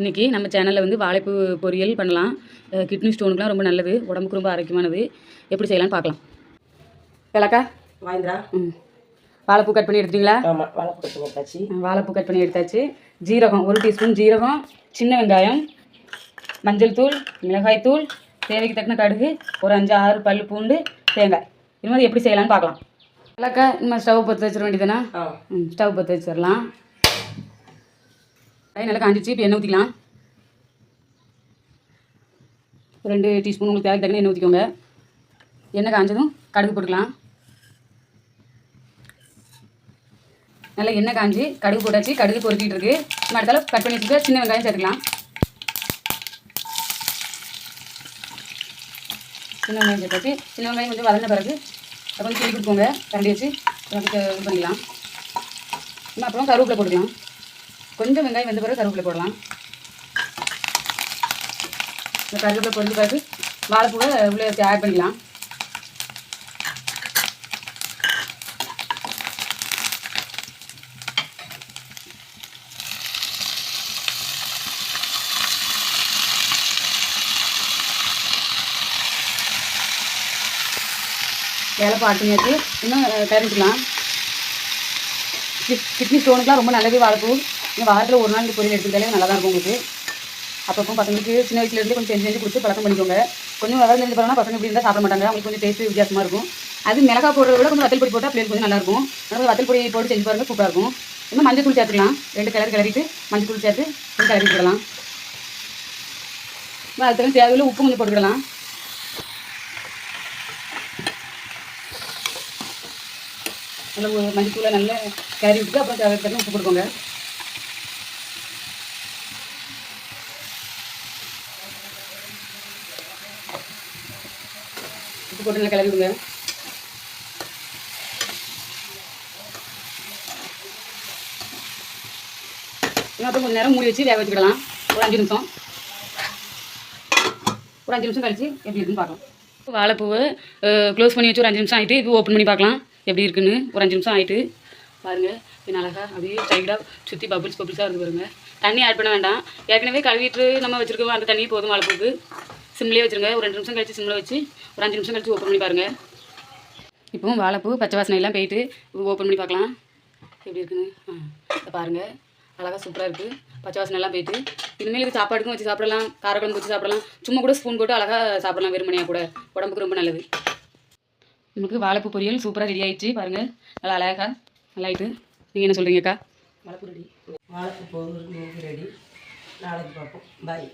இன்றைக்கி நம்ம சேனலில் வந்து வாழைப்பூ பொரியல் பண்ணலாம். கிட்னி ஸ்டோனுக்குலாம் ரொம்ப நல்லது, உடம்புக்கு ரொம்ப ஆரோக்கியமானது. எப்படி செய்யலாம்னு பார்க்கலாம். விளக்கா வாய்ந்தா. வாழைப்பூ கட் பண்ணி எடுத்துட்டீங்களா? ஆமாம், வாழைப்பூ கட் பண்ணி எடுத்தாச்சு. வாழைப்பூ கட் பண்ணி எடுத்தாச்சு. ஜீரகம் 1 டீஸ்பூன் ஜீரகம், சின்ன வெங்காயம், மஞ்சள் தூள், மிளகாய் தூள், தேவைக்கு தக்கன கடுகு, ஒரு 5-6 பல் பூண்டு, தேங்காய். இது மாதிரி எப்படி செய்யலாம்னு பார்க்கலாம். விளக்கா இனிமேல் ஸ்டவ் பற்ற வச்சிட வேண்டியதுனா? ஸ்டவ் பற்ற வச்சிடலாம். நல்லா காஞ்சிச்சு. இப்போ எண்ணெய் ஊற்றிக்கலாம். 2 டீஸ்பூன் உங்களுக்கு தேவைக்கு தக்கன எண்ணெய் ஊற்றிக்கோங்க. எண்ணெய் காஞ்சதும் கடுகு போட்டுக்கலாம். நல்லா எண்ணெய் காஞ்சி கடுகு போட்டாச்சு. கடுகு பொறுக்கிட்டு இருக்கு. நம்ம அடுத்தால கட் பண்ணி வச்சுக்க சின்ன வெங்காயம் சேர்த்துக்கலாம். சின்ன வெங்காயம் சேர்த்தாச்சு. சின்ன வெங்காயம் கொஞ்சம் வளர்ந்த பிறகு கொஞ்சம் கிளி கொடுப்போங்க. கரண்டி வச்சு இது பண்ணிக்கலாம். நம்ம அப்புறம் கருவேப்பிலை போட்டுக்கலாம். கொஞ்சம் வெங்காயம் வெந்த பிறகு கருவேப்பிலை போடலாம். இந்த கருவேப்பிலை பொரிஞ்ச பிறகு வாழைப்பூவை உள்ளே ஆட் பண்ணிக்கலாம். ஏலப்பா ஆட் பண்ணியாச்சு. இன்னும் கரைஞ்சிக்கலாம். கிட்னி ஸ்டோனுக்குலாம் ரொம்ப நல்லது வாழைப்பூ. நீங்கள் வாரத்தில் ஒரு நாள் இந்த பொரியல் எடுத்துக்கிட்டாலே நல்லா தான் இருக்கும் உங்களுக்கு. அப்பப்போ பசங்களுக்கு சின்ன வயசுலேருந்து கொஞ்சம் செஞ்சு கொடுத்து பழக்கம் பண்ணிக்கோங்க. கொஞ்சம் விவரம் தெரிஞ்சு போனால் பசங்க இப்படி இருந்தால் சாப்பிட மாட்டாங்க. அவங்களுக்கு கொஞ்சம் டேஸ்ட்டு வித்தியாசமாக இருக்கும். அது மிளகா போடுறத விட கொஞ்சம் வத்தல் பொடி போட்டால் பிள்ளைங்களுக்கு கொஞ்சம் நல்லாயிருக்கும். அதனால் வத்தல் பொடி போட்டு செஞ்சு பாருங்கள், சூப்பராக இருக்கும். இன்னும் மஞ்சள் தூள் சேர்த்துக்கலாம். 2 கிளறிட்டு மஞ்சள் தூள் சேர்த்து கொஞ்சம் கிளறி விடலாம். அதுக்கு தேவையில்லை உப்பு கொஞ்சம் போட்டுக்கலாம். நல்லா மஞ்சள் தூளை நல்லா கிளறி விட்டு அப்புறம் தேவையான உப்பு கொடுக்கோங்க. உப்பு போட்டு நல்லா கிளறி விடுங்க. அப்புறம் கொஞ்சம் நேரம் மூடி வச்சு வேக வச்சுக்கிடலாம். ஒரு 5 நிமிஷம். ஒரு 5 நிமிஷம் கழிச்சு எப்படி இருக்குன்னு பார்க்கலாம். வாழைப்பூவை க்ளோஸ் பண்ணி வச்சு ஒரு 5 நிமிஷம் ஆகிட்டு இப்போ ஓப்பன் பண்ணி பார்க்கலாம் எப்படி இருக்குன்னு. ஒரு 5 நிமிஷம் ஆகிட்டு பாருங்கள். பின் அழகாக அப்படியே சைடாக சுற்றி பபிள்ஸாக இருந்து பாருங்க. தண்ணி ஆட் பண்ண வேண்டாம். ஏற்கனவே கழுவிட்டு நம்ம வச்சுருக்கோம். அந்த தண்ணி போதும் வாழைப்பூக்கு. சிம்லேயே வச்சுருங்க. ஒரு 2 நிமிஷம் கழிச்சு சிம்மில் வச்சு ஒரு 5 நிமிஷம் கழிச்சு ஓப்பன் பண்ணி பாருங்கள். இப்போவும் வாழைப்பூ பச்சை வாசனை எல்லாம் போயிட்டு ஓப்பன் பண்ணி பார்க்கலாம் எப்படி இருக்குன்னு. இதை பாருங்கள், அழகாக சூப்பராக இருக்குது. பச்சை வாசனை எல்லாம் போயிட்டு இனிமேல் இது சாப்பாடுக்கும் வச்சு சாப்பிடலாம், காரக்குழம்பு வச்சு சாப்பிடலாம், சும்மா கூட ஸ்பூன் போட்டு அழகாக சாப்பிடலாம். வெறுமனையாக கூட உடம்புக்கு ரொம்ப நல்லது. நமக்கு வாழைப்பூ பொரியல் சூப்பராக ரெடி ஆகிடுச்சு. பாருங்கள், நல்லா அழகாக நல்லாயிட்டு. நீங்கள் என்ன சொல்கிறீங்கக்கா? வாழைப்பூ ரெடி. வாழைப்பூ பொரியல் ரெடி. நாளைக்கு பார்ப்போம். பாய்.